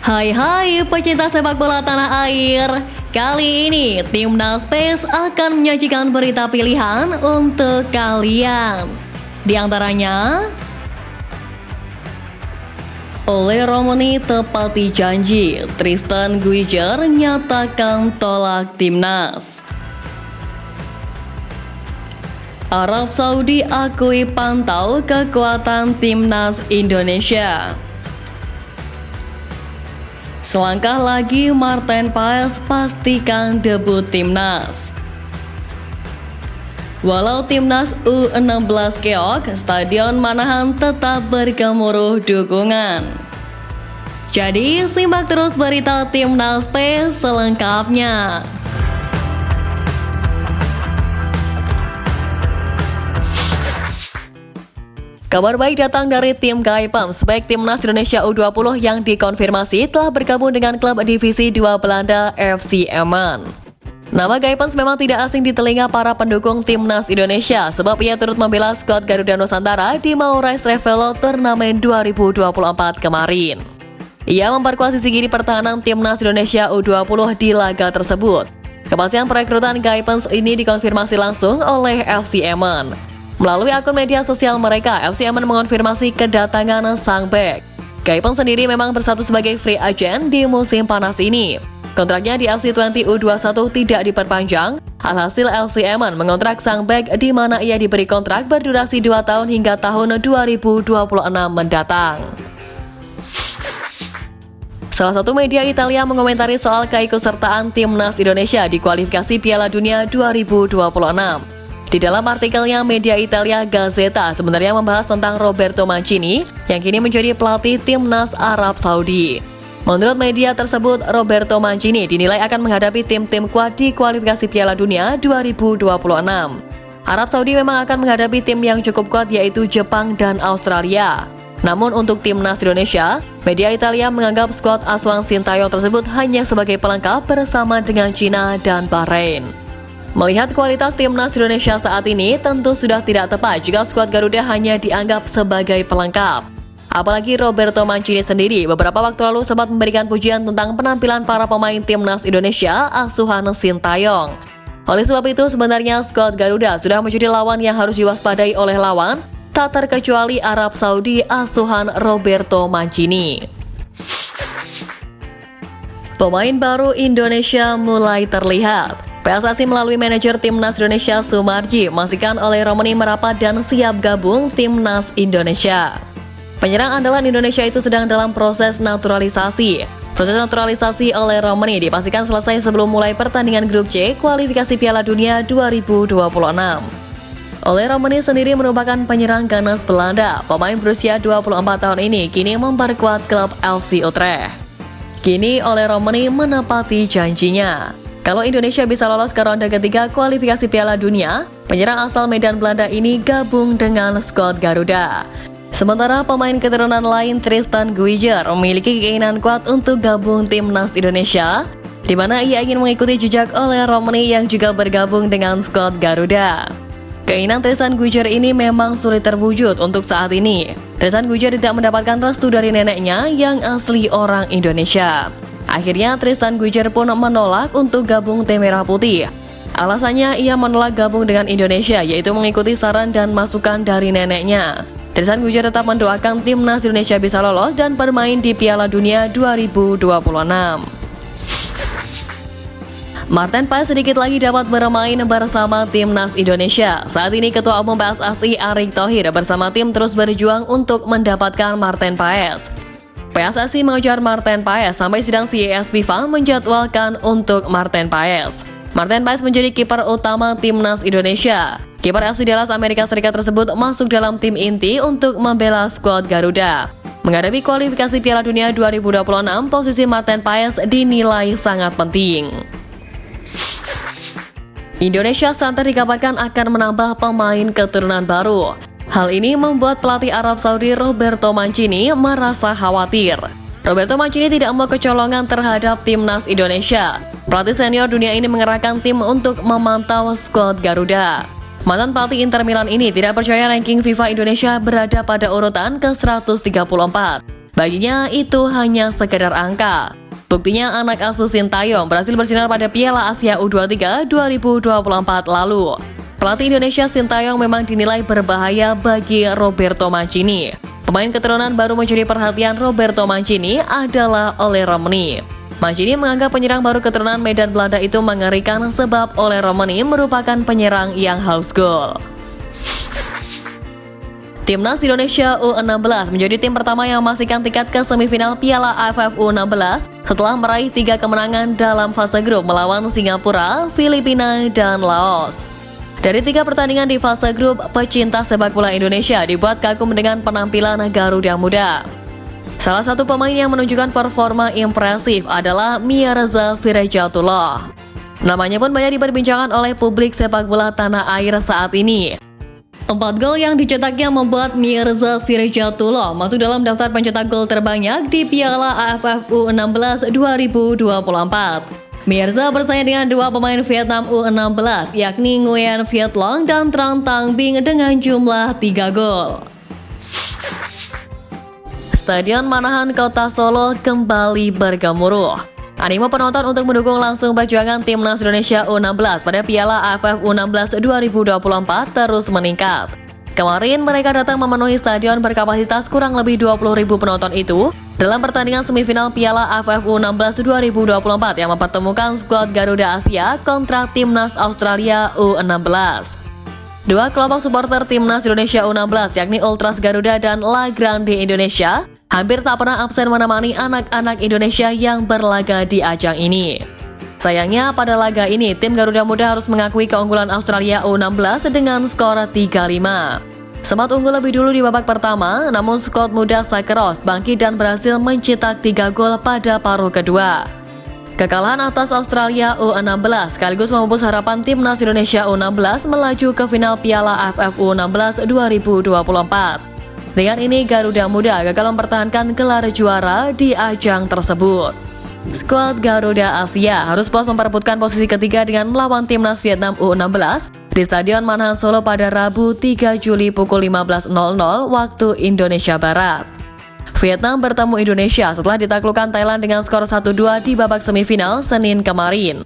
Hai pecinta sepak bola tanah air. Kali ini Timnas PES akan menyajikan berita pilihan untuk kalian. Di antaranya, Ole Romani tepati janji, Tristan Guijer nyatakan tolak Timnas. Arab Saudi akui pantau kekuatan Timnas Indonesia. Selangkah lagi Marten Paes pastikan debut Timnas. Walau Timnas U16 keok, Stadion Manahan tetap bergemuruh dukungan. Jadi simak terus berita Timnas PES selengkapnya. Kabar baik datang dari tim Gaipams, baik Timnas Indonesia U20 yang dikonfirmasi telah bergabung dengan klub divisi 2 Belanda FC Emmen. Nama Gaipams memang tidak asing di telinga para pendukung Timnas Indonesia sebab ia turut membela skuad Garuda Nusantara di Maurits Revelo Turnamen 2024 kemarin. Ia memperkuat sisi kiri pertahanan Timnas Indonesia U20 di laga tersebut. Kepastian perekrutan Gaipams ini dikonfirmasi langsung oleh FC Emmen. Melalui akun media sosial mereka, FC Emmen mengonfirmasi kedatangan sang bek. Gaipams sendiri memang bersatu sebagai free agent di musim panas ini. Kontraknya di FC20 U21 tidak diperpanjang. Alhasil FC Emmen mengontrak sang bek di mana ia diberi kontrak berdurasi 2 tahun hingga tahun 2026 mendatang. Salah satu media Italia mengomentari soal keikutsertaan Timnas Indonesia di kualifikasi Piala Dunia 2026. Di dalam artikelnya, media Italia Gazzetta sebenarnya membahas tentang Roberto Mancini yang kini menjadi pelatih Timnas Arab Saudi. Menurut media tersebut, Roberto Mancini dinilai akan menghadapi tim-tim kuat di kualifikasi Piala Dunia 2026. Arab Saudi memang akan menghadapi tim yang cukup kuat yaitu Jepang dan Australia. Namun untuk Timnas Indonesia, media Italia menganggap skuad Aswan Sintayong tersebut hanya sebagai pelengkap bersama dengan Cina dan Bahrain. Melihat kualitas Timnas Indonesia saat ini, tentu sudah tidak tepat jika skuad Garuda hanya dianggap sebagai pelengkap. Apalagi Roberto Mancini sendiri beberapa waktu lalu sempat memberikan pujian tentang penampilan para pemain Timnas Indonesia asuhan Sintayong. Oleh sebab itu, sebenarnya skuad Garuda sudah menjadi lawan yang harus diwaspadai oleh lawan, tak terkecuali Arab Saudi asuhan Roberto Mancini. Pemain baru Indonesia mulai terlihat. PSSI melalui manajer Timnas Indonesia Sumarji memastikan Ole Romani merapat dan siap gabung Timnas Indonesia. Penyerang andalan Indonesia itu sedang dalam proses naturalisasi. Proses naturalisasi Ole Romani dipastikan selesai sebelum mulai pertandingan grup C kualifikasi Piala Dunia 2026. Ole Romani sendiri merupakan penyerang ganas Belanda. Pemain berusia 24 tahun ini kini memperkuat klub FC Utrecht. Kini Ole Romani menepati janjinya. Kalau Indonesia bisa lolos ke ronde ketiga kualifikasi Piala Dunia, penyerang asal Medan Belanda ini gabung dengan skuad Garuda. Sementara pemain keturunan lain Tristan Guijer memiliki keinginan kuat untuk gabung Timnas Indonesia, di mana ia ingin mengikuti jejak Ole Romani yang juga bergabung dengan skuad Garuda. Keinginan Tristan Guijer ini memang sulit terwujud untuk saat ini. Tristan Guijer tidak mendapatkan restu dari neneknya yang asli orang Indonesia. Akhirnya Tristan Guijer pun menolak untuk gabung tim Merah Putih. Alasannya ia menolak gabung dengan Indonesia yaitu mengikuti saran dan masukan dari neneknya. Tristan Guijer tetap mendoakan Timnas Indonesia bisa lolos dan bermain di Piala Dunia 2026. Marten Paes sedikit lagi dapat bermain bersama Timnas Indonesia. Saat ini Ketua Umum PSSI Erick Thohir bersama tim terus berjuang untuk mendapatkan Marten Paes. PSSI mengejar Marten Paes sampai sidang CAS FIFA menjadwalkan untuk Marten Paes. Marten Paes menjadi kiper utama Timnas Indonesia. Kiper FC Dallas Amerika Serikat tersebut masuk dalam tim inti untuk membela skuad Garuda. Menghadapi kualifikasi Piala Dunia 2026, posisi Marten Paes dinilai sangat penting. Indonesia santer dikabarkan akan menambah pemain keturunan baru. Hal ini membuat pelatih Arab Saudi Roberto Mancini merasa khawatir. Roberto Mancini tidak mau kecolongan terhadap Timnas Indonesia. Pelatih senior dunia ini mengerahkan tim untuk memantau skuad Garuda. Mantan pelatih Inter Milan ini tidak percaya ranking FIFA Indonesia berada pada urutan ke-134. Baginya itu hanya sekedar angka. Buktinya anak asuh Sintayong berhasil bersinar pada Piala Asia U23 2024 lalu. Pelatih Indonesia Sintayong memang dinilai berbahaya bagi Roberto Mancini. Pemain keturunan baru mencuri perhatian Roberto Mancini adalah Ole Romani. Mancini menganggap penyerang baru keturunan Medan Belanda itu mengerikan sebab Ole Romani merupakan penyerang yang haus gol. Timnas Indonesia U16 menjadi tim pertama yang memastikan tiket ke semifinal Piala AFF U16 setelah meraih 3 kemenangan dalam fase grup melawan Singapura, Filipina, dan Laos. Dari 3 pertandingan di fase grup, pecinta sepak bola Indonesia dibuat kagum dengan penampilan Garuda Muda. Salah satu pemain yang menunjukkan performa impresif adalah Mirza Firjatullah. Namanya pun banyak diperbincangkan oleh publik sepak bola tanah air saat ini. 4 gol yang dicetaknya membuat Mirza Firjatullah masuk dalam daftar pencetak gol terbanyak di Piala AFF U16 2024. Mirza bersaing dengan 2 pemain Vietnam U16, yakni Nguyen Viet Long dan Tran Tăng Binh dengan jumlah 3 gol. Stadion Manahan Kota Solo kembali bergemuruh. Animo penonton untuk mendukung langsung perjuangan Timnas Indonesia U16 pada Piala AFF U16 2024 terus meningkat. Kemarin mereka datang memenuhi stadion berkapasitas kurang lebih 20.000 penonton itu dalam pertandingan semifinal Piala AFF U16 2024 yang mempertemukan skuad Garuda Asia kontra Timnas Australia U16. 2 kelompok supporter Timnas Indonesia U16 yakni Ultras Garuda dan La Grande Indonesia hampir tak pernah absen menemani anak-anak Indonesia yang berlaga di ajang ini. Sayangnya pada laga ini tim Garuda Muda harus mengakui keunggulan Australia U16 dengan skor 3-5. Sempat unggul lebih dulu di babak pertama, namun skuad muda Sakeros bangkit dan berhasil mencetak 3 gol pada paruh kedua. Kekalahan atas Australia U16 sekaligus memupus harapan Timnas Indonesia U16 melaju ke final Piala AFF U16 2024. Dengan ini Garuda Muda gagal mempertahankan gelar juara di ajang tersebut. Skuad Garuda Asia harus puas memperebutkan posisi ketiga dengan melawan Timnas Vietnam U16 di Stadion Manahan Solo pada Rabu 3 Juli pukul 15.00 waktu Indonesia Barat. Vietnam bertemu Indonesia setelah ditaklukkan Thailand dengan skor 1-2 di babak semifinal Senin kemarin.